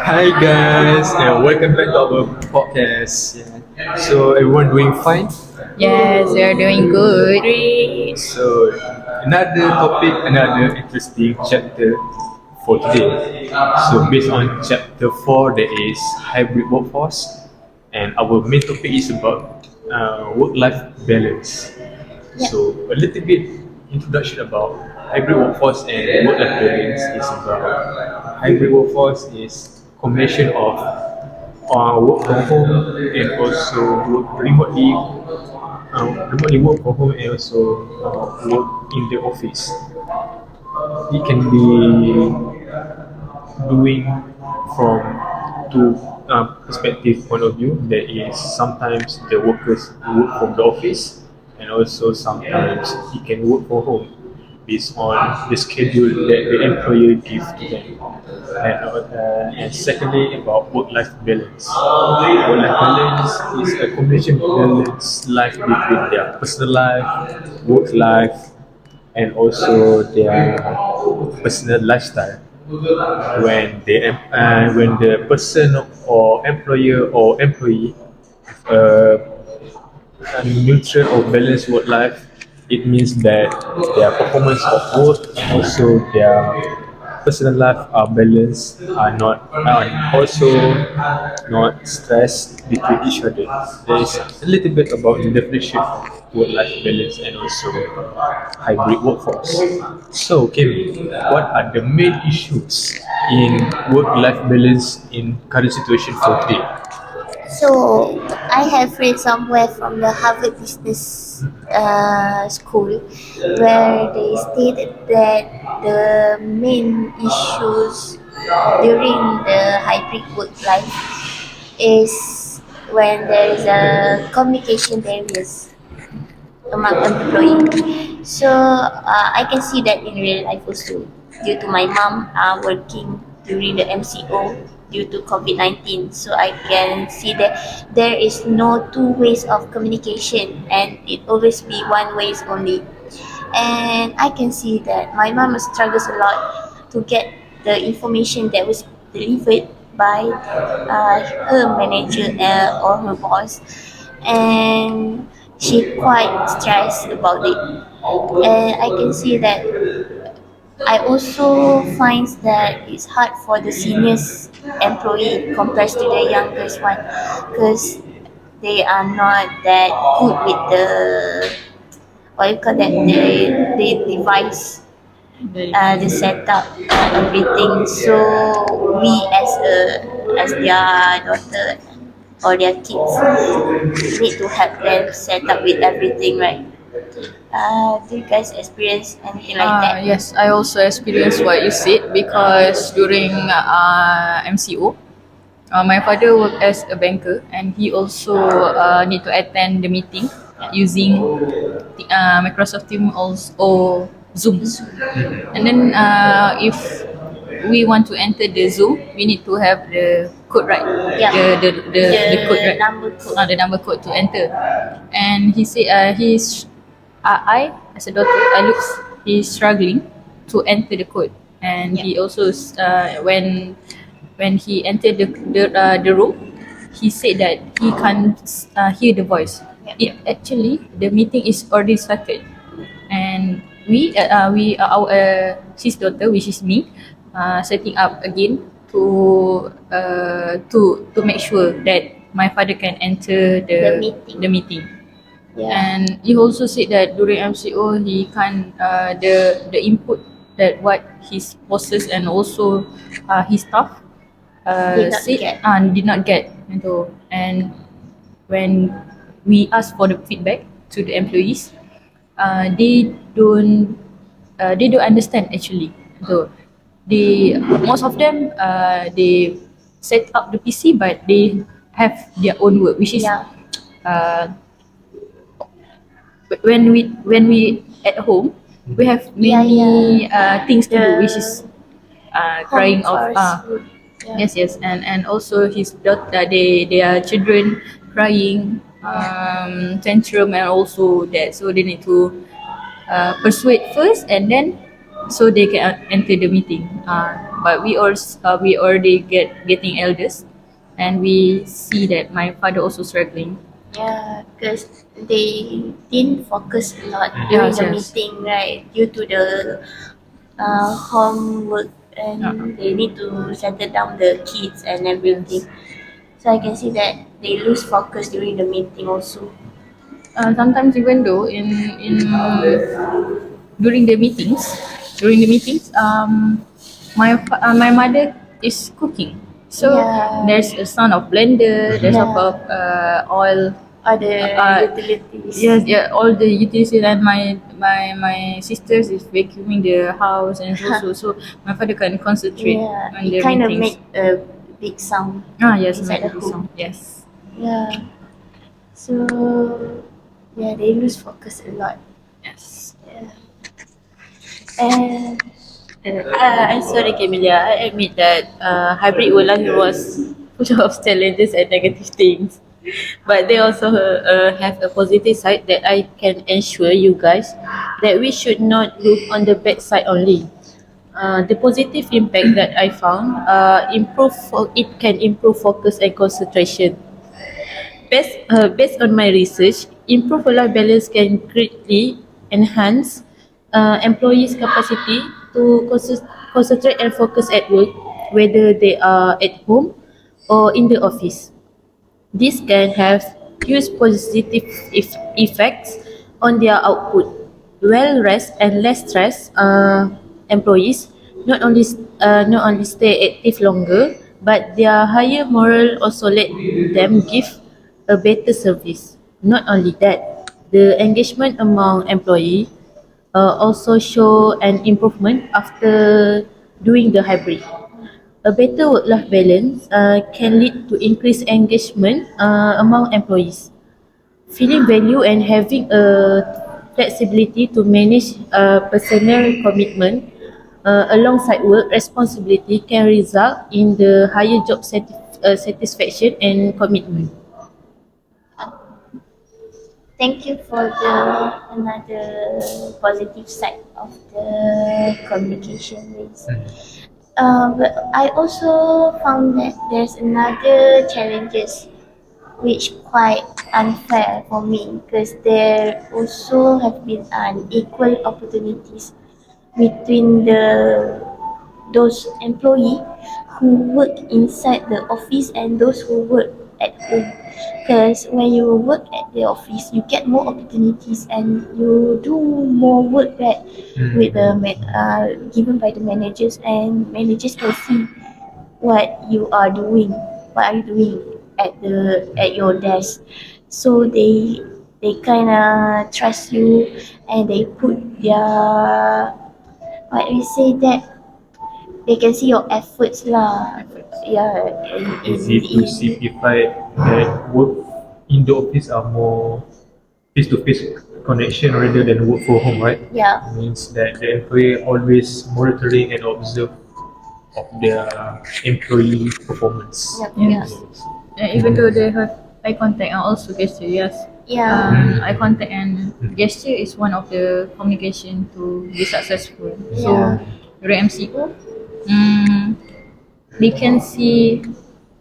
Hi guys, and welcome back to our podcast. Yeah. So everyone doing fine? Yes, we are doing good. So another topic, another interesting chapter for today. So based on chapter 4, there is hybrid workforce, and our main topic is about work-life balance. Yeah. So a little bit introduction about hybrid workforce and work-life balance is about hybrid workforce is combination of work from home and also work remotely work from home and also work in the office. It can be doing from two perspective point of view. There is sometimes the workers work from the office and also sometimes he can work from home based on the schedule that the employer give to them. And secondly, about work-life balance. Work-life balance is a combination balance life between their personal life, work life, and also their personal lifestyle. When the person or employer or employee uh, a neutral or balanced work life, it means that their performance of work and also their personal life are balanced, are also not stressed between each other. There is a little bit about the definition of work-life balance and also hybrid workforce. So, Kim, what are the main issues in work-life balance in current situation for today? So I have read somewhere from the Harvard Business School where they stated that the main issues during the hybrid work life is when there is a communication barriers among employee. So I can see that in real life also due to my mom working during the MCO due to COVID-19. So I can see that there is no two ways of communication and it always be one ways only. And I can see that my mom struggles a lot to get the information that was delivered by her manager or her boss, and she quite stressed about it. And I can see that I also find that it's hard for the seniors employee compared to the youngest one because they are not that good with the what you call that the device, the setup, everything. So we as their daughter or their kids need to help them set up with everything, right? Do you guys experience anything like that? Yes, I also experienced what you said because during MCO, my father worked as a banker and he also need to attend the meeting using Microsoft Teams or Zoom. And then if we want to enter the Zoom, we need to have the code right, Yeah. the code right, Number code. the number code to enter. And he said I as a daughter, he's struggling to enter the code, and Yeah. he also when he entered the room, he said that he can't hear the voice. Yeah. Actually, the meeting is already started, and we our his daughter, which is me, setting up again to make sure that my father can enter The meeting. the meeting. Yeah. And he also said that during MCO he can't the input that what his bosses and also his staff Did not said get. did not get gitu. And when we ask for the feedback to the employees, they don't understand actually. So they most of them they set up the PC but they have their own work, which is Yeah. uh, when we at home we have Yeah, many yeah. things to do, The which is home crying of chores would. Yeah. yes, and also his daughter, their children crying, tantrum, and also that, so they need to persuade first and then so they can enter the meeting. but we already getting elders, and we see that my father also struggling. Yeah, because they didn't focus a lot during Yes, the yes. meeting, right? Due to the homework, Uh, and they need to settle down the kids and everything. yes. So I can see that they lose focus during the meeting also. Sometimes even though in during the meetings, my mother is cooking. So Yeah, there's a sound of blender, there's of yeah. oil. Other Uh, utilities. yes, yeah, all the utilities, and my sisters is vacuuming the house, and so my father can concentrate Yeah, on it the kind of meetings. make a big sound Ah, yes, inside make the a big home. sound. Yes. Yeah. So yeah, they lose focus a lot. Yes. Yeah. And I'm sorry, Camelia. I admit that hybrid Wolan was full of challenges and negative things. But they also have a positive side that I can assure you guys that we should not look on the bad side only. The positive impact that I found, it can improve focus and concentration. Based on my research, improved work-life balance can greatly enhance employees' capacity to concentrate and focus at work, whether they are at home or in the office. This can have huge positive effects on their output. Well rest and less stress employees not only stay active longer, but their higher moral also let them give a better service. Not only that, the engagement among employee also show an improvement after doing the hybrid. A better work-life balance can lead to increased engagement among employees. Feeling value and having a flexibility to manage personal commitment alongside work responsibility can result in the higher job satisfaction and commitment. thank you for the another positive side of the communication ways. But I also found that there's another challenges which quite unfair for me because there also have been unequal opportunities between the those employee who work inside the office and those who work at home. Because when you work at the office, you get more opportunities and you do more work that with the given by the managers, and managers can see what are you doing at your desk. So they kind of trust you, and they put their what we say that they can see your efforts lah. Yeah, Easy to simplify that work in the office are more face-to-face connection rather than work from home, right? yeah, Means that the employee always monitoring and observe of their employee performance. yep, yeah, Yes. Even though they have eye contact and also gesture, yes. yeah, Eye contact and gesture is one of the communication to be successful. So yeah, during MCO, they can see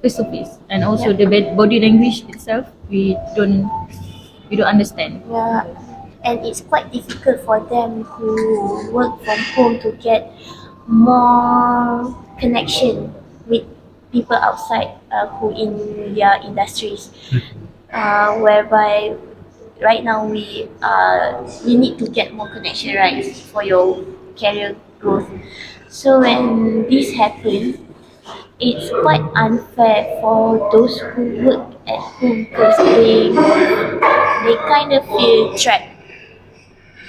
face to face, and also yeah, the body language itself we don't understand. yeah. And it's quite difficult for them who work from home to get more connection with people outside who in their industries, whereby right now we need to get more connection, right, for your career growth. So when this happens, it's quite unfair for those who work at home because they kind of feel trapped,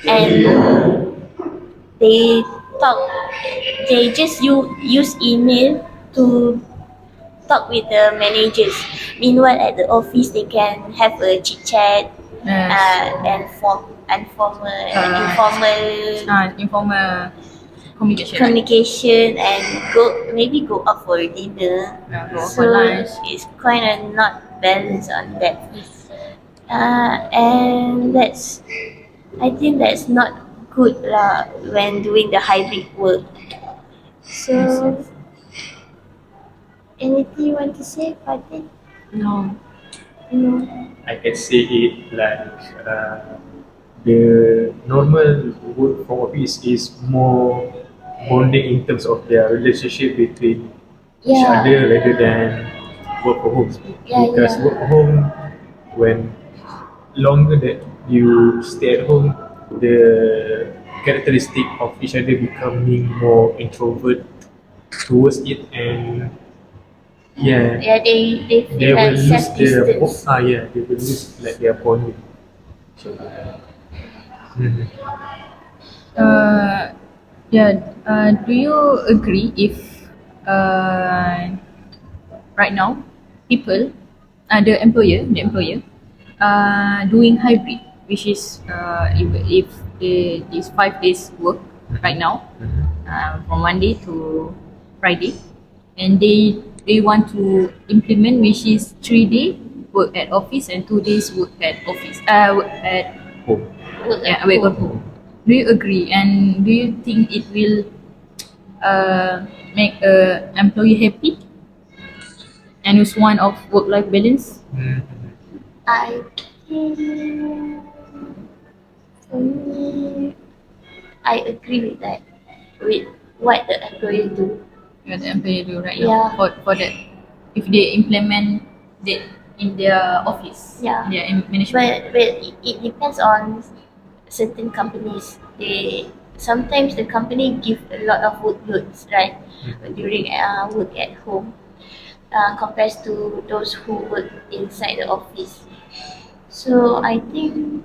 and they talk they just use email to talk with the managers. Meanwhile, at the office, they can have a chit chat, Yes. informal Informal communication. communication, and go out for dinner. Go So for lunch. it's kind of not balanced on that. And I think that's not good lah when doing the hybrid work. Yes, So yes. Anything you want to say, Fatih? No. No. I can say it like the normal work from office is more bonding in terms of their relationship between each Yeah. other rather than work from home. Yeah, Because work yeah. from home, when longer that you stay at home, the characteristic of each other becoming more introvert towards it, and yeah, Yeah, they they feel will like lose self their distance. yeah, they will lose like their bonding. So, mhm. Uh, yeah. Do you agree if uh, right now people, the employer, doing hybrid, which is if it is 5 days work right now, from Monday to Friday, and they want to implement which is 3 day work at office and 2 days work at office. Work at Home. Work at yeah, away from home. home. Do you agree? And do you think it will make a employee happy and use one of work-life balance? Mhm. I think for me, I agree with that. With what the employer do. What the employee do right now Yeah. for that, if they implement that in their office, Yeah. in their management. But it depends on certain companies. They sometimes the company give a lot of workloads, right? During work at home, compared to those who work inside the office. So I don't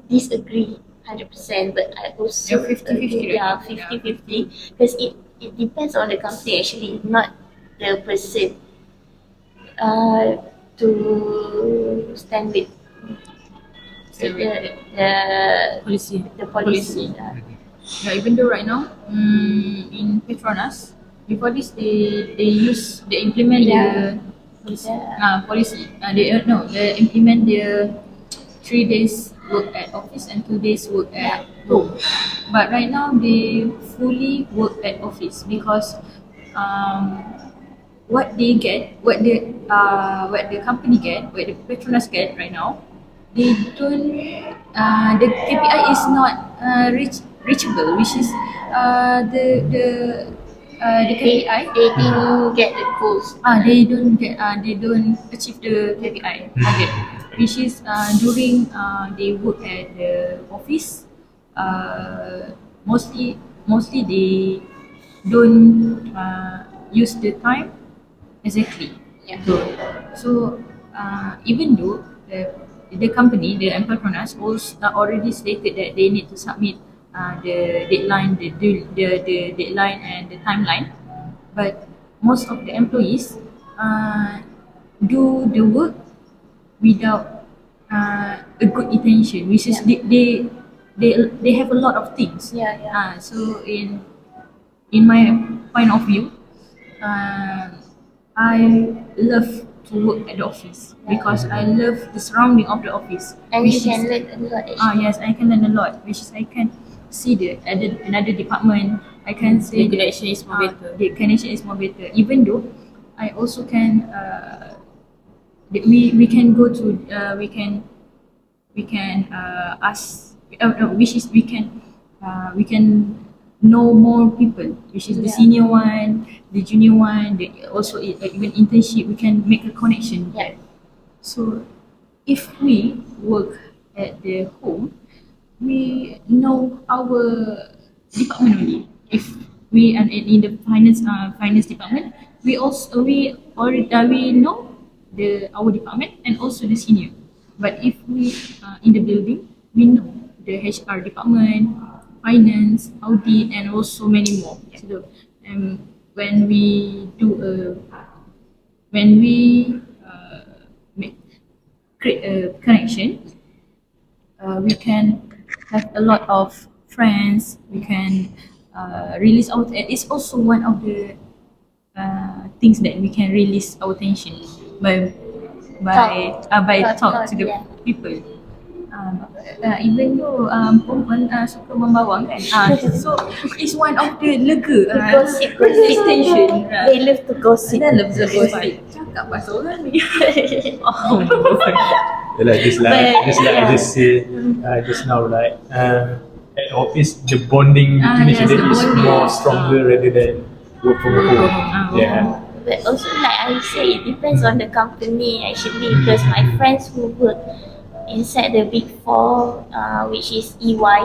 disagree 100%, but I Yeah, also 50-50, agree, right? yeah, Yeah, 50-50, because it depends on the company actually, not the person, uh, to stand with so the policy, the policy. policy. Yeah, even though right now, in Petronas, before this they implement Yeah, the policy. the, Policy. They no, they implement the 3 days work at office and 2 days work yeah, at home. But right now they fully work at office because um, what they get, what the company get, what the Petronas get right now, they don't. The KPI is not reachable, which is the KPI. they didn't get the goals. They don't achieve the KPI target, which is during they work at the office. Mostly they don't use the time exactly. Yeah, So even though the company, the entrepreneurs, also already stated that they need to submit the deadline, the deadline and the timeline, but most of the employees uh, do the work without a good intention, which is yeah, they have a lot of things. yeah, yeah, So in my point of view, uh, I love to work at the office yeah. because I love the surrounding of the office, And you which can is learn a lot actually. yes, I can learn a lot, which is I can see the another department. I can see The connection is more better. The connection is more better. Even though I also can we can go to we can ask no, which is we can know more people, which is the Yeah. senior one, the junior one, also even internship, we can make a connection with Yeah. that. So if we work at the home, we know our department only. If we are in the finance department, we know the our department and also the senior. But if we in the building, we know the HR department, finance, audit, and also many more. So when we do when we make create a connection, we can have a lot of friends. We can release our. It's also one of the things that we can release our tension by Talk. by Talk, talk talk, to the yeah. people. even though perempuan suka membawang kan, so it's one of the lega Gossip, station. They love to gossip. Dia love the gossip. Cakap pasal orang ni. Oh, Like But, just like I yeah. just say just now, like at office the bonding between each yes, other the is bonding. more stronger rather than work from home. Yeah. But also, like I say, it depends on the company actually. Because my friends who work inside the big four, which is EY,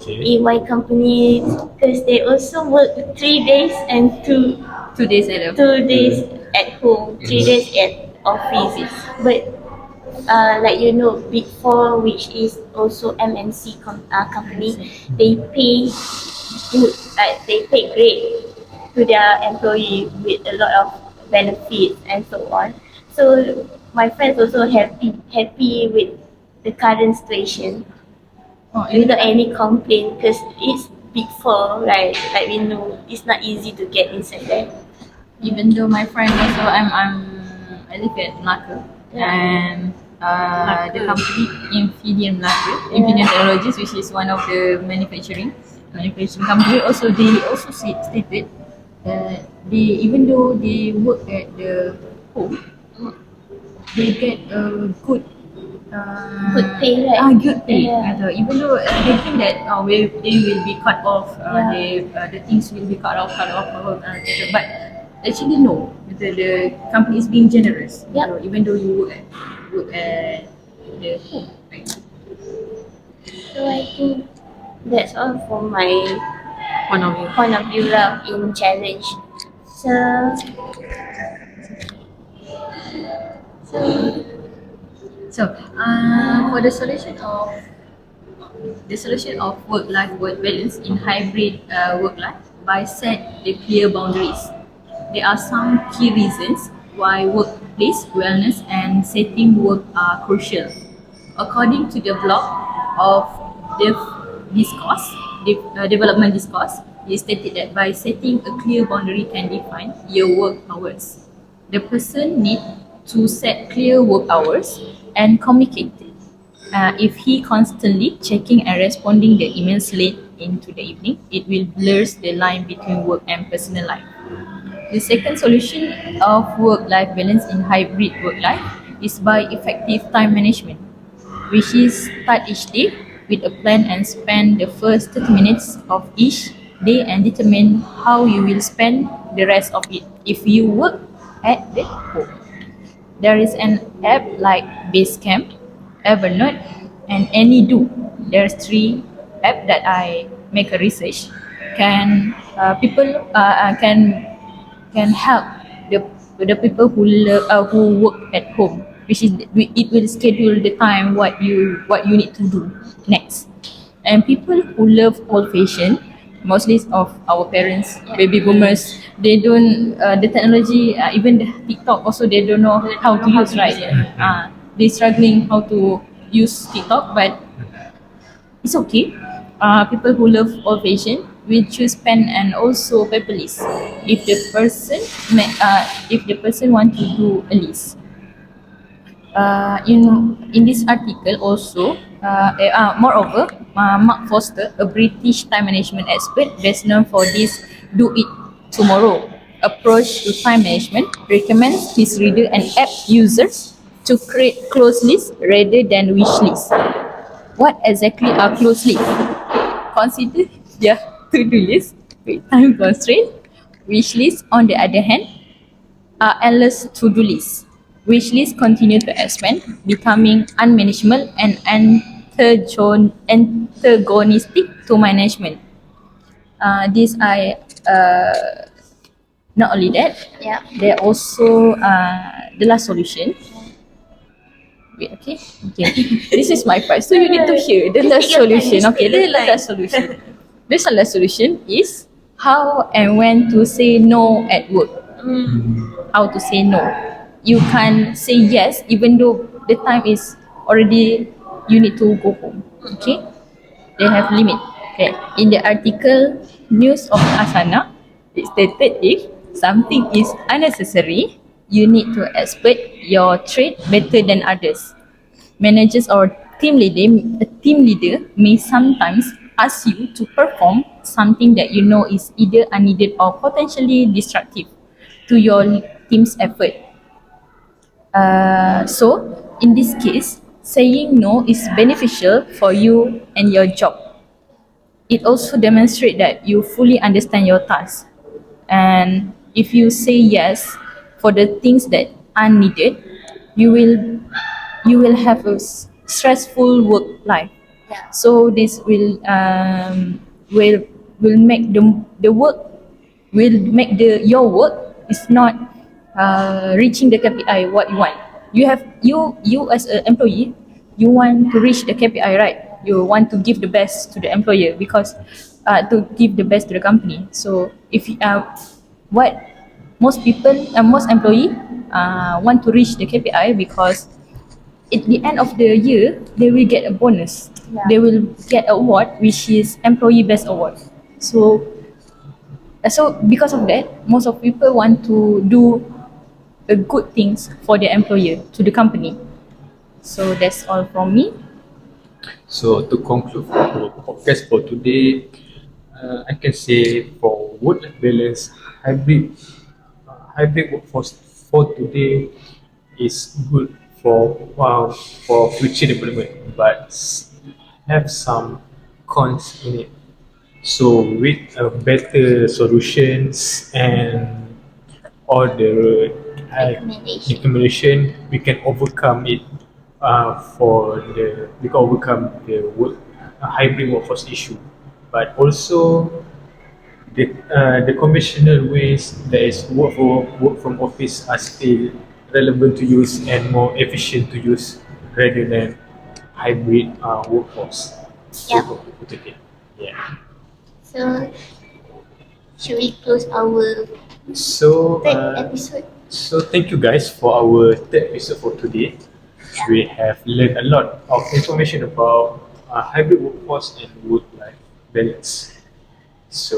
Okay. EY company, because they also work 3 days and 2 days at a 2 days at home, 3 days at office. But like Big Four, which is also MNC company, they pay good, they pay great to their employee with a lot of benefits and so on. So my friends also happy with the current situation without any complaint because it's Big Four, right? Like we know, it's not easy to get inside there. even though my friend also I live at Melaka and the company Infineon Melaka, Infineon Technologies, which is one of the manufacturing company, also they also stated that they, even though they work at the home, they get a good Good pay, right? good pay. Yeah. Even though they think that they will be cut off, Yeah. the things will be cut off, but actually no, the company is being generous. Yep. So even though you work at the home, right? So I think that's all for my One of you. point of view lah in challenge. So So for the solution of work balance in hybrid work life by set the clear boundaries. There are some key reasons why workplace wellness and setting work are crucial. According to the blog of Dev Discourse, Development Discourse, it stated that by setting a clear boundary can define your work hours. The person need to set clear work hours and communicate it. If he constantly checking and responding the emails late into the evening, it will blur the line between work and personal life. The second solution of work-life balance in hybrid work life is by effective time management, which is start each day with a plan and spend the first 30 minutes of each day and determine how you will spend the rest of it if you work at the home. There is an app like Basecamp, Evernote, and AnyDo. There's three apps that I make a research. Can people can help the people who work at home, which is it will schedule the time what you need to do next. And people who love old fashion, mostly of our parents, baby boomers, they don't the technology, even the TikTok also they don't know how to use, right? They struggling how to use TikTok, but it's okay. People who love old fashion will choose pen and also paper list if the person if the person want to do a list. In this article also, moreover, Mark Foster, a British time management expert best known for this do it tomorrow approach to time management, recommends his reader and app users to create closed lists rather than wish lists. What exactly are closed lists? Consider their to-do list with time constraint. Wish lists, on the other hand, are endless to-do lists. Wish lists continue to expand, becoming unmanageable and antagonistic to management. These are not only that, yeah. there also the last solution. Wait, okay. This is my part, so you need to hear the last solution. Okay, the last solution. The last solution is how and when to say no at work. How to say no. You can say yes even though the time is already you need to go home. Okay? They have limit. Okay. In the article News of Asana, it stated if something is unnecessary, you need to expert your trade better than others. Managers or a team leader may sometimes ask you to perform something that you know is either unneeded or potentially destructive to your team's effort. So, in this case, saying no is beneficial for you and your job. It also demonstrates that you fully understand your task. And if you say yes for the things that are needed, you will you will have a stressful work life. Yeah. So this will make the work will make the your work is not reaching the KPI what you want. You as an employee, you want to reach the KPI, right? You want to give the best to the employer because to give the best to the company. So if what most people most employee want to reach the KPI because at the end of the year they will get a bonus. Yeah. They will get an award which is employee best award. So because of that, most of people want to do good things for their employer to the company. So that's all from me. So to conclude for our podcast for today, I can say for work-life balance, hybrid workforce for today is good for future development, but have some cons in it. So with better solutions and all the Recommendation. recommendation, we can overcome it. We can overcome the hybrid workforce issue, but also the conventional ways that is work from office are still relevant to use and more efficient to use rather than hybrid workforce. Yep. So for today, yeah. So should we close our So third episode? so thank you guys for our third episode for today. We have learned a lot of information about hybrid workforce and work-life balance. So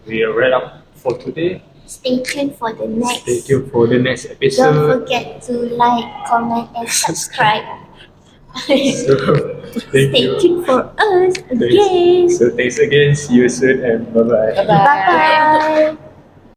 we are right up for today. Stay tuned for the next. Stay tuned for the next Don't episode. forget to like, comment, and subscribe. So thank Stay you. tuned for us again. So thanks again. See you soon and bye bye. Bye. Bye bye.